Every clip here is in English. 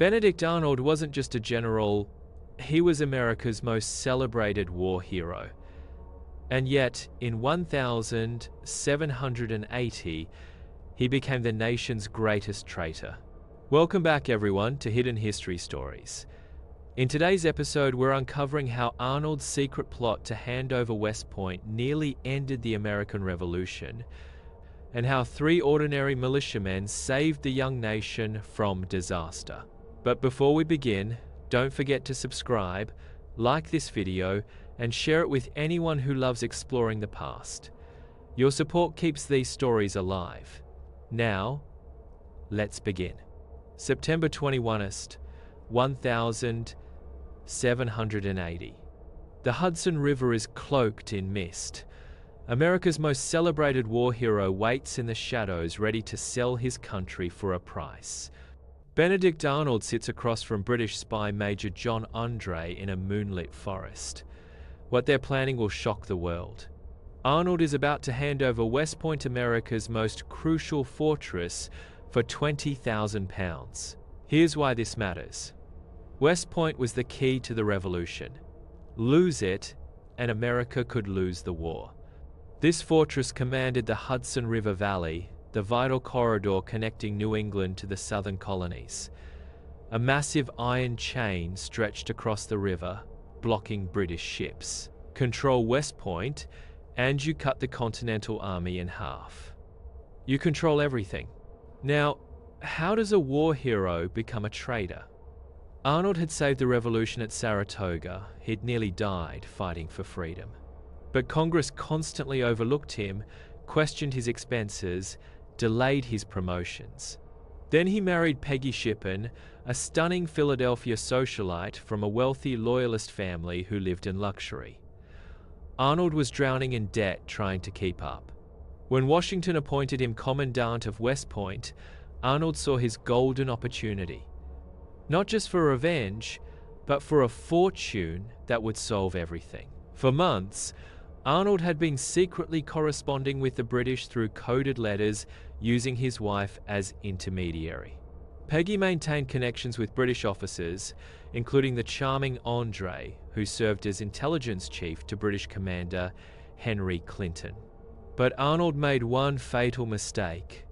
Benedict Arnold wasn't just a general, he was America's most celebrated war hero. And yet, in 1780, he became the nation's greatest traitor. Welcome back, everyone, to Hidden History Stories. In today's episode, we're uncovering how Arnold's secret plot to hand over West Point nearly ended the American Revolution, and how 3 ordinary militiamen saved the young nation from disaster. But before we begin, don't forget to subscribe, like this video, and share it with anyone who loves exploring the past. Your support keeps these stories alive. Now, let's begin. September 21st, 1780. The Hudson River is cloaked in mist. America's most celebrated war hero waits in the shadows, ready to sell his country for a price. Benedict Arnold sits across from British spy Major John André in a moonlit forest. What they're planning will shock the world. Arnold is about to hand over West Point, America's most crucial fortress, for £20,000. Here's why this matters. West Point was the key to the revolution. Lose it, and America could lose the war. This fortress commanded the Hudson River Valley, the vital corridor connecting New England to the southern colonies. A massive iron chain stretched across the river, blocking British ships. Control West Point, and you cut the Continental Army in half. You control everything. Now, how does a war hero become a traitor? Arnold had saved the revolution at Saratoga. He'd nearly died fighting for freedom. But Congress constantly overlooked him, questioned his expenses, delayed his promotions. Then he married Peggy Shippen, a stunning Philadelphia socialite from a wealthy loyalist family who lived in luxury. Arnold was drowning in debt trying to keep up. When Washington appointed him commandant of West Point, Arnold saw his golden opportunity. Not just for revenge, but for a fortune that would solve everything. For months, Arnold had been secretly corresponding with the British through coded letters, using his wife as intermediary. Peggy maintained connections with British officers, including the charming André, who served as intelligence chief to British commander Henry Clinton. But Arnold made one fatal mistake.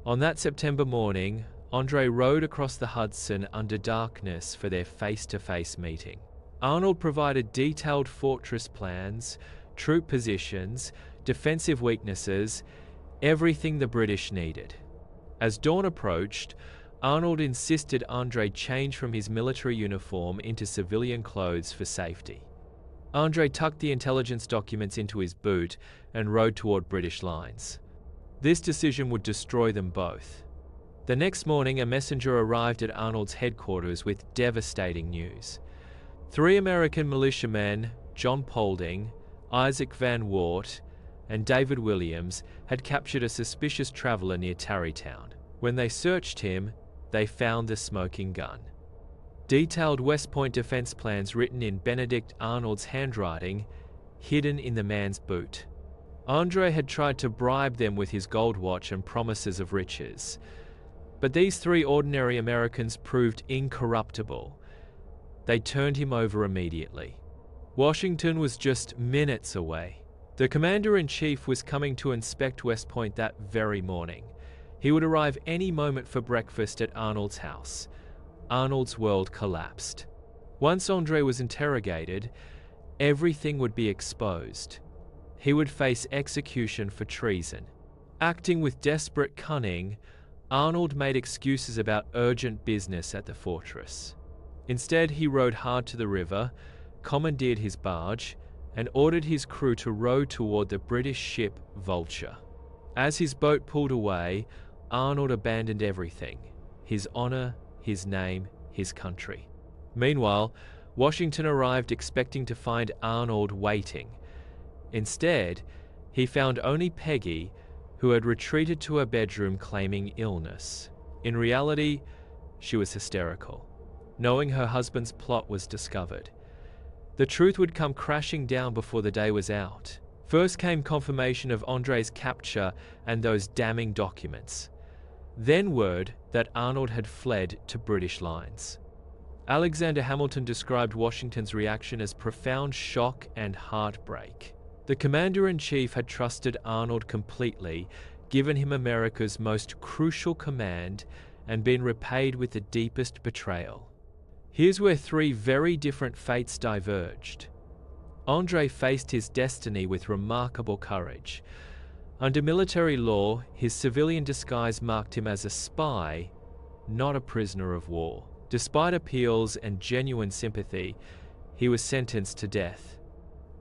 On that September morning, André rowed across the Hudson under darkness for their face-to-face meeting. Arnold provided detailed fortress plans, troop positions, defensive weaknesses, everything the British needed. As dawn approached, Arnold insisted André change from his military uniform into civilian clothes for safety. André tucked the intelligence documents into his boot and rode toward British lines. This decision would destroy them both. The next morning, a messenger arrived at Arnold's headquarters with devastating news. 3 American militiamen, John Paulding, Isaac Van Wart, and David Williams, had captured a suspicious traveler near Tarrytown. When they searched him, they found the smoking gun. Detailed West Point defense plans written in Benedict Arnold's handwriting, hidden in the man's boot. André had tried to bribe them with his gold watch and promises of riches. But these 3 ordinary Americans proved incorruptible. They turned him over immediately. Washington was just minutes away. The commander-in-chief was coming to inspect West Point that very morning. He would arrive any moment for breakfast at Arnold's house. Arnold's world collapsed. Once André was interrogated, everything would be exposed. He would face execution for treason. Acting with desperate cunning, Arnold made excuses about urgent business at the fortress. Instead, he rowed hard to the river, commandeered his barge, and ordered his crew to row toward the British ship Vulture. As his boat pulled away, Arnold abandoned everything: his honor, his name, his country. Meanwhile, Washington arrived expecting to find Arnold waiting. Instead, he found only Peggy, who had retreated to her bedroom claiming illness. In reality, she was hysterical, knowing her husband's plot was discovered. The truth would come crashing down before the day was out. First came confirmation of André's capture and those damning documents. Then word that Arnold had fled to British lines. Alexander Hamilton described Washington's reaction as profound shock and heartbreak. The commander-in-chief had trusted Arnold completely, given him America's most crucial command, and been repaid with the deepest betrayal. Here's where three very different fates diverged. André faced his destiny with remarkable courage. Under military law, his civilian disguise marked him as a spy, not a prisoner of war. Despite appeals and genuine sympathy, he was sentenced to death.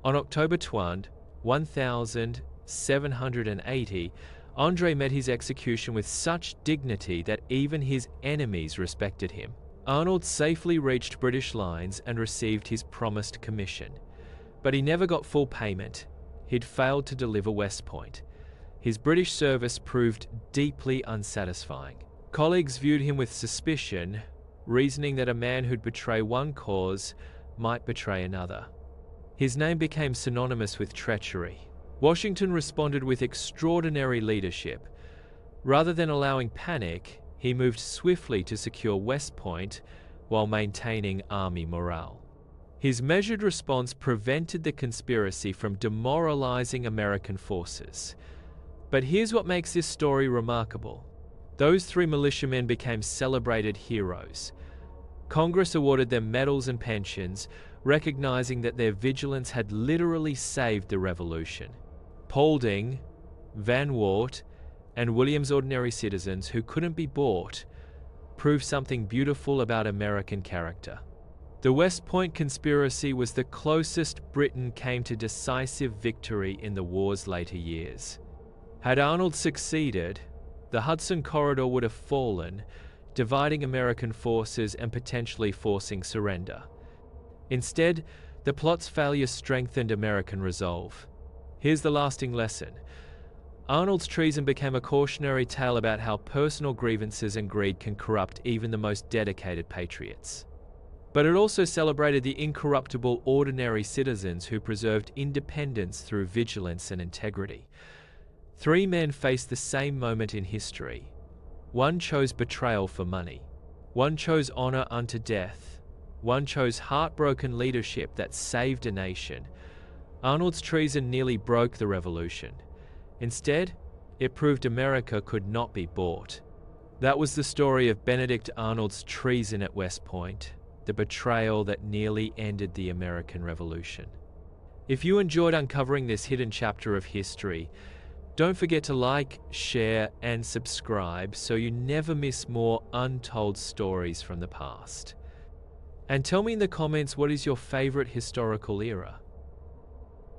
On October 20, 1780, André met his execution with such dignity that even his enemies respected him. Arnold safely reached British lines and received his promised commission. But he never got full payment. He'd failed to deliver West Point. His British service proved deeply unsatisfying. Colleagues viewed him with suspicion, reasoning that a man who'd betray one cause might betray another. His name became synonymous with treachery. Washington responded with extraordinary leadership. Rather than allowing panic, he moved swiftly to secure West Point while maintaining army morale. His measured response prevented the conspiracy from demoralizing American forces. But here's what makes this story remarkable. Those three militiamen became celebrated heroes. Congress awarded them medals and pensions, recognizing that their vigilance had literally saved the revolution. Paulding, Van Wart, and William's ordinary citizens who couldn't be bought proved something beautiful about American character. The West Point conspiracy was the closest Britain came to decisive victory in the war's later years. Had Arnold succeeded, the Hudson Corridor would have fallen, dividing American forces and potentially forcing surrender. Instead, the plot's failure strengthened American resolve. Here's the lasting lesson. Arnold's treason became a cautionary tale about how personal grievances and greed can corrupt even the most dedicated patriots. But it also celebrated the incorruptible ordinary citizens who preserved independence through vigilance and integrity. Three men faced the same moment in history. One chose betrayal for money. One chose honor unto death. One chose heartbroken leadership that saved a nation. Arnold's treason nearly broke the revolution. Instead, it proved America could not be bought. That was the story of Benedict Arnold's treason at West Point, the betrayal that nearly ended the American Revolution. If you enjoyed uncovering this hidden chapter of history, don't forget to like, share, and subscribe so you never miss more untold stories from the past. And tell me in the comments, what is your favorite historical era?